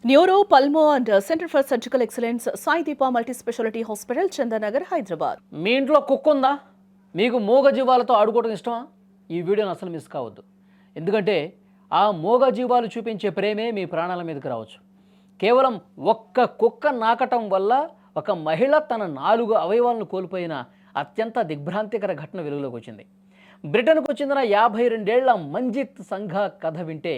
Neuro pulmo and centre for surgical excellence Sai Deepa multi speciality hospital Chandanagar Hyderabad. మీ ఇంట్లో కుక్క ఉందా? మీకు మూగ జీవాలతో ఆడుకోవడం ఇష్టమా? ఈ వీడియోని అసలు మిస్ కావద్దు. ఎందుకంటే ఆ మూగ జీవాలు చూపించే ప్రేమే మీ ప్రాణాల మీదకి రావచ్చు. కేవలం ఒక్క కుక్క నాకటం వల్ల ఒక మహిళ తన 4 అవయవాలను కోల్పోయిన అత్యంత దిగ్భ్రాంతికర ఘటన వెలుగులోకి వచ్చింది. బ్రిటన్కు చెందిన 52 ఏళ్ల మంజిత్ సంఘా కథ వింటే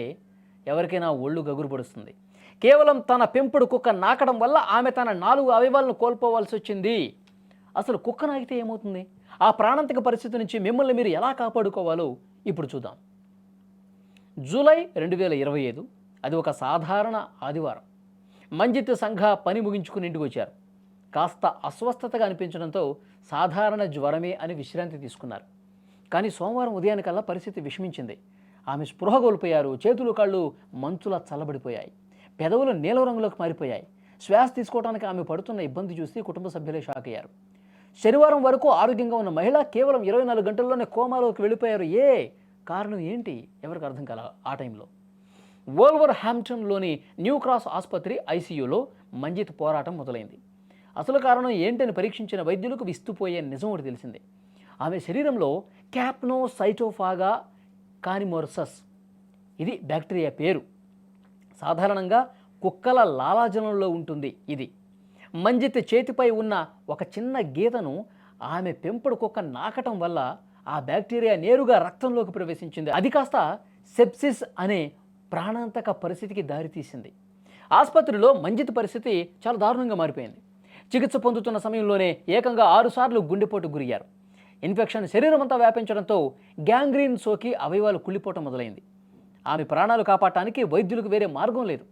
ఎవరికైనా ఒళ్ళు గగురు పడుస్తుంది. కేవలం తన పెంపుడు కుక్క నాకడం వల్ల ఆమె తన 4 అవయవాలను కోల్పోవాల్సి వచ్చింది. అసలు కుక్క నాకితే ఏమవుతుంది? ఆ ప్రాణాంతక పరిస్థితి నుంచి మిమ్మల్ని మీరు ఎలా కాపాడుకోవాలో ఇప్పుడు చూద్దాం. జూలై 2025 అది ఒక సాధారణ ఆదివారం. మంజిత్ సంఘ పని ముగించుకుని ఇంటికి వచ్చారు. కాస్త అస్వస్థతగా అనిపించడంతో సాధారణ జ్వరమే అని విశ్రాంతి తీసుకున్నారు. కానీ సోమవారం ఉదయానికల్లా పరిస్థితి విషమించింది. ఆమె స్పృహ కోల్పోయారు. చేతులు కాళ్ళు మంచులా చల్లబడిపోయాయి. పెదవులు నీలం రంగులోకి మారిపోయాయి. శ్వాస తీసుకోవడానికి ఆమె పడుతున్న ఇబ్బంది చూసి కుటుంబ సభ్యులే షాక్ అయ్యారు. శనివారం వరకు ఆరోగ్యంగా ఉన్న మహిళ కేవలం 24 గంటల్లోనే కోమాలోకి వెళ్ళిపోయారు. కారణం ఏంటి? ఎవరికి అర్థం కాల. ఆ టైంలో వోల్వర్ హ్యాంప్టన్లోని న్యూ క్రాస్ ఆసుపత్రి ఐసీయూలో మంజిత్ పోరాటం మొదలైంది. అసలు కారణం ఏంటని పరీక్షించిన వైద్యులకు విస్తుపోయే నిజం ఒకటి తెలిసింది. ఆమె శరీరంలో క్యాప్నోసైటోఫాగా కానిమోర్సస్, ఇది బ్యాక్టీరియా పేరు. సాధారణంగా కుక్కల లాలాజలంలో ఉంటుంది ఇది. మంజిత్ చేతిపై ఉన్న ఒక చిన్న గీతను ఆమె పెంపుడు కుక్క నాకటం వల్ల ఆ బ్యాక్టీరియా నేరుగా రక్తంలోకి ప్రవేశించింది. అది కాస్త సెప్సిస్ అనే ప్రాణాంతక పరిస్థితికి దారితీసింది. ఆసుపత్రిలో మంజిత్ పరిస్థితి చాలా దారుణంగా మారిపోయింది. చికిత్స పొందుతున్న సమయంలోనే ఏకంగా 6 సార్లు గుండెపోటుకు గురయ్యారు. ఇన్ఫెక్షన్ శరీరం అంతా వ్యాపించడంతో గ్యాంగ్రీన్ సోకి అవయవాలు కుళ్ళిపోవటం మొదలైంది. ఆమె ప్రాణాలు కాపాడటానికి వైద్యులకు వేరే మార్గం లేదు.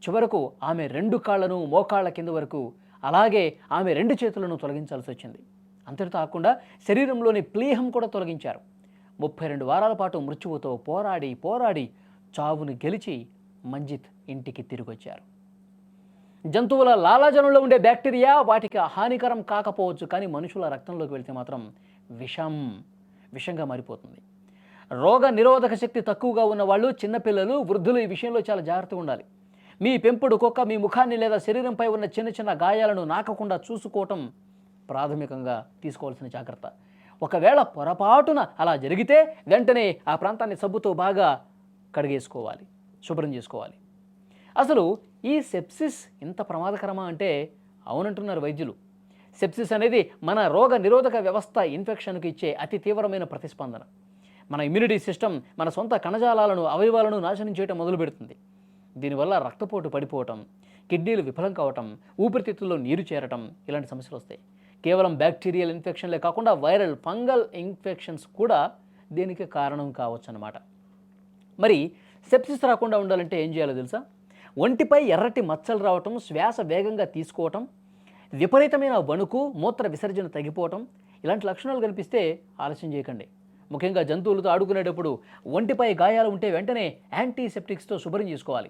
చివరకు ఆమె 2 కాళ్లను మోకాళ్ల కింద వరకు, అలాగే ఆమె 2 చేతులను తొలగించాల్సి వచ్చింది. అంతటితో కాకుండా శరీరంలోని ప్లీహం కూడా తొలగించారు. 32 వారాల పాటు మృత్యువుతో పోరాడి చావును గెలిచి మంజిత్ ఇంటికి తిరిగొచ్చారు. జంతువుల లాలాజలంలో ఉండే బ్యాక్టీరియా వాటికి హానికరం కాకపోవచ్చు, కానీ మనుషుల రక్తంలోకి వెళ్తే మాత్రం విషంగా మారిపోతుంది. రోగ నిరోధక శక్తి తక్కువగా ఉన్న వాళ్ళు, చిన్నపిల్లలు, వృద్ధులు ఈ విషయంలో చాలా జాగ్రత్తగా ఉండాలి. మీ పెంపుడు కుక్క మీ ముఖాన్ని లేదా శరీరంపై ఉన్న చిన్న గాయాలను నాకకుండా చూసుకోవటం ప్రాథమికంగా తీసుకోవాల్సిన జాగ్రత్త. ఒకవేళ పొరపాటున అలా జరిగితే వెంటనే ఆ ప్రాంతాన్ని సబ్బుతో బాగా కడిగేసుకోవాలి, శుభ్రం చేసుకోవాలి. అసలు ఈ సెప్సిస్ ఇంత ప్రమాదకరమా అంటే అవునంటున్నారు వైద్యులు. సెప్సిస్ అనేది మన రోగ నిరోధక వ్యవస్థ ఇన్ఫెక్షన్కు ఇచ్చే అతి తీవ్రమైన ప్రతిస్పందన. మన ఇమ్యూనిటీ సిస్టమ్ మన సొంత కణజాలాలను, అవయవాలను నాశనం చేయడం మొదలు పెడుతుంది. దీనివల్ల రక్తపోటు పడిపోవటం, కిడ్నీలు విఫలం కావటం, ఊపిరితిత్తుల్లో నీరు చేరటం, ఇలాంటి సమస్యలు వస్తాయి. కేవలం బ్యాక్టీరియల్ ఇన్ఫెక్షన్లే కాకుండా వైరల్, ఫంగల్ ఇన్ఫెక్షన్స్ కూడా దీనికి కారణం కావచ్చు అన్నమాట. మరి సెప్సిస్ రాకుండా ఉండాలంటే ఏం చేయాలో తెలుసా? ఒంటిపై ఎర్రటి మచ్చలు రావటం, శ్వాస వేగంగా తీసుకోవటం, విపరీతమైన వణుకు, మూత్ర విసర్జన తగ్గిపోవటం, ఇలాంటి లక్షణాలు కనిపిస్తే ఆలస్యం చేయకండి. ముఖ్యంగా జంతువులతో ఆడుకునేటప్పుడు ఒంటిపై గాయాలు ఉంటే వెంటనే యాంటీసెప్టిక్స్తో శుభ్రం చేసుకోవాలి.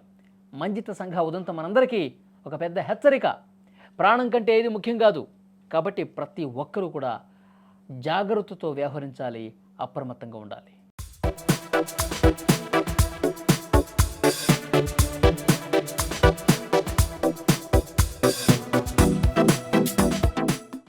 మంజిత్ సంఘ ఉదంతం మనందరికీ ఒక పెద్ద హెచ్చరిక. ప్రాణం కంటే ఏది ముఖ్యం కాదు. కాబట్టి ప్రతి ఒక్కరూ కూడా జాగ్రత్తతో వ్యవహరించాలి, అప్రమత్తంగా ఉండాలి.